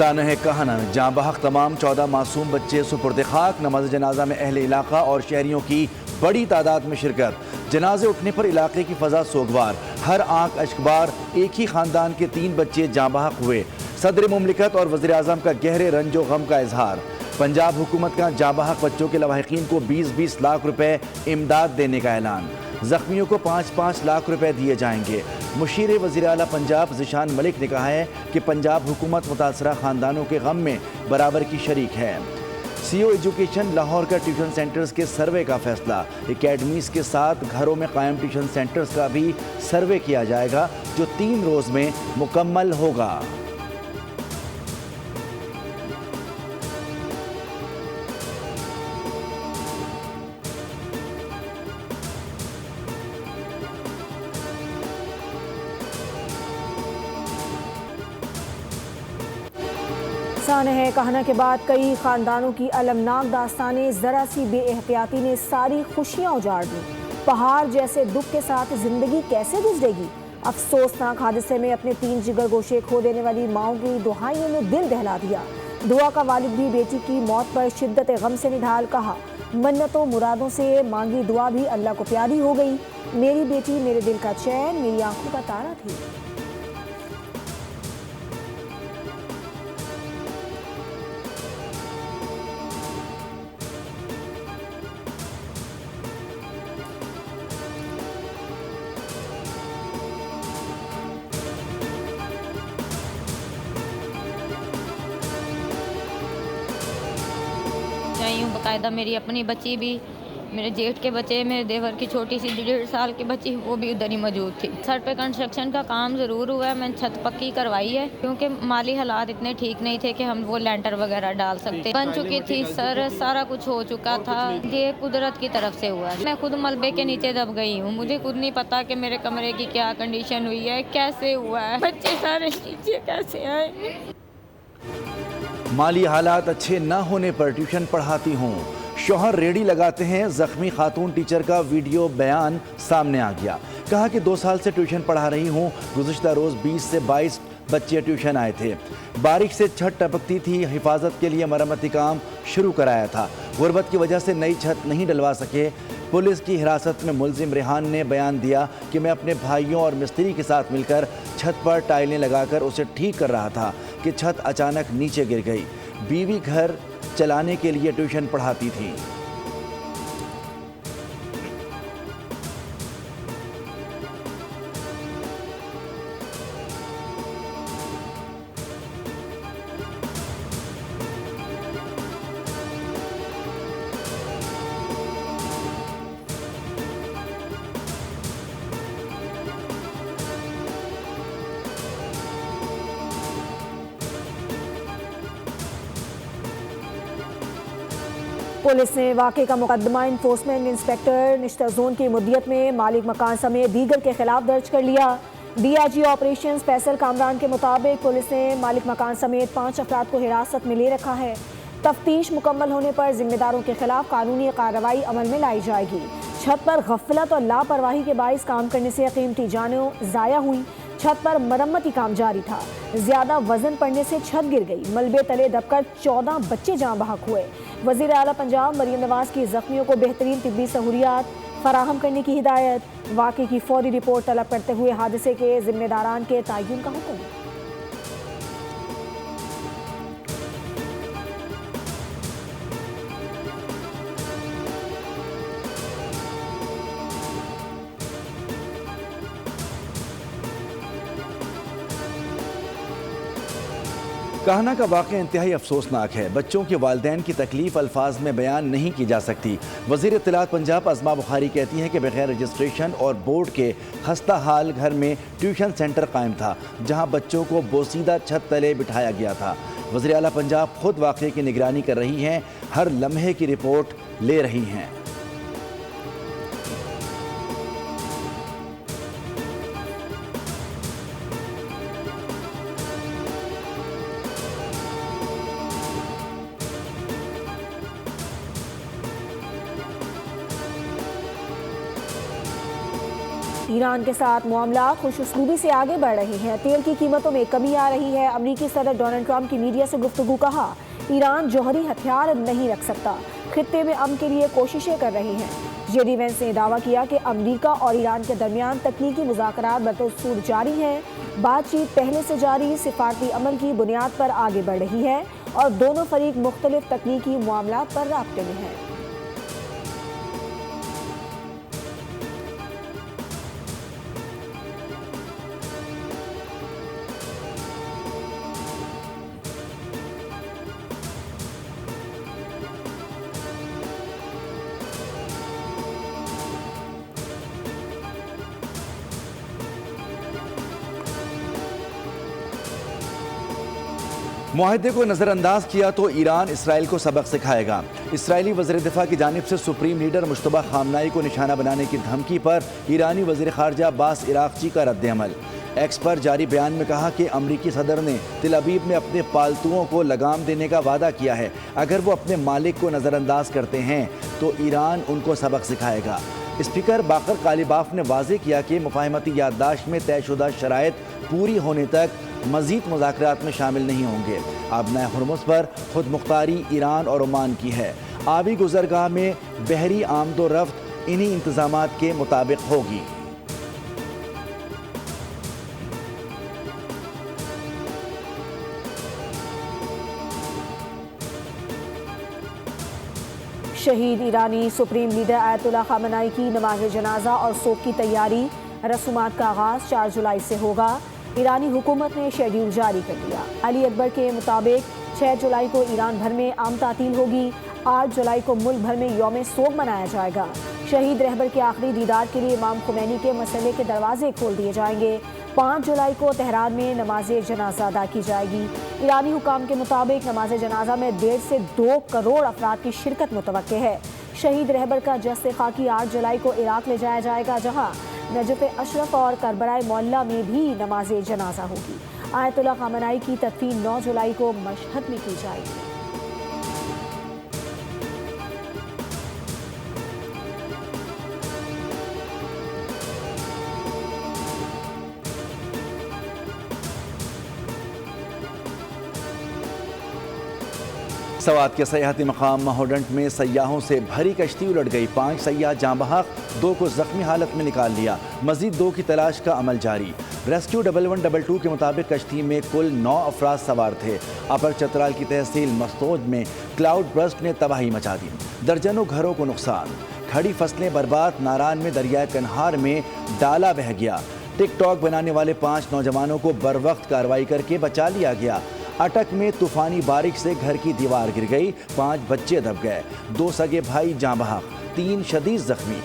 सानह कहना जहाँ बहक तमाम 14 मासूम बच्चे सुपुर्द खाक। नमाज जनाजा में अहले इलाका और शहरियों की बड़ी तादाद में शिरकत। जनाजे उठने पर इलाके की फजा सोगवार। हर आंख अश्कबार। एक ही खानदान के 3 बच्चे जहाँ बहक हुए। सदर मुमलिकत और वज़ीर आज़म का गहरे रंजो गम का इजहार। पंजाब हुकूमत का जहाँ बहक बच्चों के लवाहिकीन को 20-20 लाख रुपए इमदाद देने का ऐलान। जख्मियों को 5-5 लाख रुपए दिए जाएंगे। मुशीर वज़ीर आला पंजाब ज़िशान मलिक ने कहा है कि पंजाब हुकूमत मुतासरा ख़ानदानों के गम में बराबर की शरीक है। सीओ एजुकेशन लाहौर का ट्यूशन सेंटर्स के सर्वे का फैसला। एकेडमीज के साथ घरों में कायम ट्यूशन सेंटर्स का भी सर्वे किया जाएगा जो 3 रोज़ में मुकम्मल होगा। सानह कहना के बाद कई खानदानों की अलमनाक दास्तानें। ज़रा सी बेएहतियाती ने सारी खुशियाँ उजाड़ दी। पहाड़ जैसे दुख के साथ जिंदगी कैसे गुजरेगी। अफसोसनाक हादसे में अपने 3 जिगर गोशे खो देने वाली माओं की दुहाइयों ने दिल दहला दिया। दुआ का वालिद भी बेटी की मौत पर शिद्दत गम से निढाल कहा, मन्नतों मुरादों से मांगी दुआ भी अल्लाह को प्यारी हो गई। मेरी बेटी मेरे दिल का चैन, मेरी आंखों का तारा थी। यूँ बाकायदा मेरी अपनी बच्ची भी, मेरे जेठ के बच्चे, मेरे देवर की छोटी सी 1.5 साल की बच्ची, वो भी उधर ही मौजूद थी। सर पे कंस्ट्रक्शन का काम ज़रूर हुआ है। मैंने छत पक्की करवाई है क्योंकि माली हालात इतने ठीक नहीं थे कि हम वो लेंटर वगैरह डाल सकते। बन चुकी थी सर, सारा कुछ हो चुका था। ये कुदरत की तरफ से हुआ। मैं खुद मलबे के नीचे दब गई हूँ। मुझे खुद नहीं पता कि मेरे कमरे की क्या कंडीशन हुई है, कैसे हुआ है, बच्चे सारे नीचे कैसे आए। माली हालात अच्छे न होने पर ट्यूशन पढ़ाती हूँ। शौहर रेडी लगाते हैं। जख्मी खातून टीचर का वीडियो बयान सामने आ गया। कहा कि 2 साल से ट्यूशन पढ़ा रही हूँ। गुज़िश्ता रोज़ 20 से 22 बच्चे ट्यूशन आए थे। बारिश से छत टपकती थी। हिफाजत के लिए मरम्मती काम शुरू कराया था। गुर्बत की वजह से नई छत नहीं डलवा सके। पुलिस की हिरासत में मुलजिम रेहान ने बयान दिया कि मैं अपने भाइयों और मिस्त्री के साथ मिलकर छत पर टाइलें लगाकर उसे ठीक कर रहा था कि छत अचानक नीचे गिर गई। बीवी घर चलाने के लिए ट्यूशन पढ़ाती थी। पुलिस ने वाक़े का मुकदमा इन्फोर्समेंट इंस्पेक्टर निश्ता जोन की मुद्दत में मालिक मकान समेत दीगर के खिलाफ दर्ज कर लिया। DIG ऑपरेशंस फैसल कामरान के मुताबिक पुलिस ने मालिक मकान समेत 5 अफराद को हिरासत में ले रखा है। तफ्तीश मुकम्मल होने पर जिम्मेदारों के खिलाफ कानूनी कार्रवाई अमल में लाई जाएगी। छत पर गफलत और लापरवाही के बाइस काम करने से कीमती जानें ज़ाया हुई। छत पर मरम्मती काम जारी था। ज्यादा वजन पड़ने से छत गिर गई। मलबे तले दबकर 14 बच्चे जाँ बहक हुए। वज़ीर आला पंजाब मरियम नवाज की जख्मियों को बेहतरीन तिब्बी सहूलियात फराहम करने की हिदायत। वाक़े की फौरी रिपोर्ट तलब करते हुए हादसे के जिम्मेदारान के तयन का हुक्म। कहना का वाक़या इंतहाई अफसोसनाक है। बच्चों के वालिदैन की तकलीफ अल्फाज में बयान नहीं की जा सकती। वज़ीर इत्तलात पंजाब अज़मा बुखारी कहती हैं कि बगैर रजिस्ट्रेशन और बोर्ड के खस्ता हाल घर में ट्यूशन सेंटर कायम था जहां बच्चों को बोसीदा छत तले बिठाया गया था। वज़ीर आला पंजाब खुद वाक़े की निगरानी कर रही हैं, हर लम्हे की रिपोर्ट ले रही हैं। ईरान के साथ मामला खुशउस्लूबी से आगे बढ़ रहे हैं। तेल की कीमतों में कमी आ रही है। अमरीकी सदर डोनाल्ड ट्रंप की मीडिया से गुफ्तगू। कहा, ईरान जौहरी हथियार नहीं रख सकता, खित्ते में अमन के लिए कोशिशें कर रही हैं। जेडी वेंस ने दावा किया कि अमरीका और ईरान के दरमियान तकनीकी मुज़ाकरात बतौसूर जारी हैं। बातचीत पहले से जारी सिफारती अमल की बुनियाद पर आगे बढ़ रही है और दोनों फरीक मुख्तलिफ तकनीकी मामलात पर राब्ते में हैं। मुआहदे को नज़रअंदाज किया तो ईरान इसराइल को सबक सिखाएगा। इसराइली वज़ीर दिफा की जानिब से सुप्रीम लीडर मुश्तबा खामनाई को निशाना बनाने की धमकी पर ईरानी वज़ीर ख़ारजा अब्बास इराक़ची का रद्द-ए-अमल। एक्स पर जारी बयान में कहा कि अमरीकी सदर ने तिल अबीब में अपने पालतुओं को लगाम देने का वादा किया है। अगर वो अपने मालिक को नज़रअंदाज करते हैं तो ईरान उनको सबक सिखाएगा। स्पीकर बाकर कालिबाफ ने वाज़े किया कि मुफाहमती याददाश्त में तयशुदा शराइत पूरी होने तक मज़ीद मुज़ाकरात में शामिल नहीं होंगे। आबनाए हुर्मुज़ पर खुद मुख्तारी ईरान और ओमान की है। आबी गुज़रगाह में बहरी आमदोरफ्त इन्हीं इंतज़ामात के मुताबिक होगी। शहीद ईरानी सुप्रीम लीडर आयतुल्लाह खामनाई की नमाज जनाजा और सोग की तैयारी। रसूमात का आगाज़ 4 जुलाई से होगा। ईरानी हुकूमत ने शेड्यूल जारी कर दिया। अली अकबर के मुताबिक 6 जुलाई को ईरान भर में आम तातील होगी। 8 जुलाई को मुल्क भर में यौम सोग मनाया जाएगा। शहीद रहबर के आखिरी दीदार के लिए इमाम खुमैनी के मसले के दरवाजे खोल दिए जाएंगे। 5 जुलाई को तेहरान में नमाज जनाजा अदा की जाएगी। ईरानी हुकाम के मुताबिक नमाज जनाजा में 1.5 से 2 करोड़ अफराद की शिरकत मुतवक्के है। शहीद रहबर का जस्ते खाकी 8 जुलाई को इराक ले जाया जाएगा, जहाँ नजफ अशरफ और करबराए मोहल्ला में भी नमाज जनाजा होगी। आयतुल्लाह खामनाई की तदफीन 9 जुलाई को मशहद में की जाएगी। सवात के सयाहती मकाम माहोडंट में सयाहों से भरी कश्ती उलट गई। 5 सयाह जाँ बहक, 2 को जख्मी हालत में निकाल लिया। मजीद 2 की तलाश का अमल जारी। रेस्क्यू 1122 के मुताबिक कश्ती में कुल 9 अफराद सवार थे। अपर चतराल की तहसील मस्तोज में क्लाउड बर्स्ट ने तबाही मचा दी। दर्जनों घरों को नुकसान, खड़ी फसलें बर्बाद। नारान में दरिया कन्हार में डाला बह गया। टिकटॉक बनाने वाले 5 नौजवानों को बर वक्त कार्रवाई करके बचा लिया गया। अटक में तूफानी बारिश से घर की दीवार गिर गई, 5 बच्चे दब गए। 2 सगे भाई जाँ बहक, 3 शदीद जख्मी।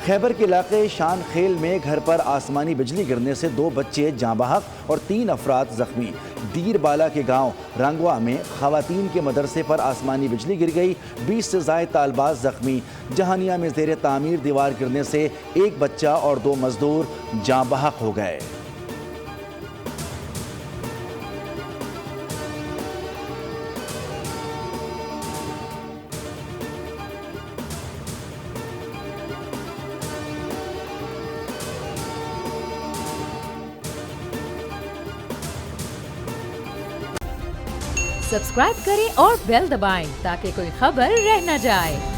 खैबर के इलाके शान खेल में घर पर आसमानी बिजली गिरने से 2 बच्चे जाँ बहक और 3 अफराद जख्मी। दीरबाला के गांव रंगवा में खवातीन के मदरसे पर आसमानी बिजली गिर गई, 20 से ज़ायद तालबाज जख्मी। जहानिया में ज़ेर तामीर दीवार गिरने से 1 बच्चा और 2 मजदूर जाँ बहक हो गए। सब्सक्राइब करें और बेल दबाएं ताकि कोई खबर रह न जाए।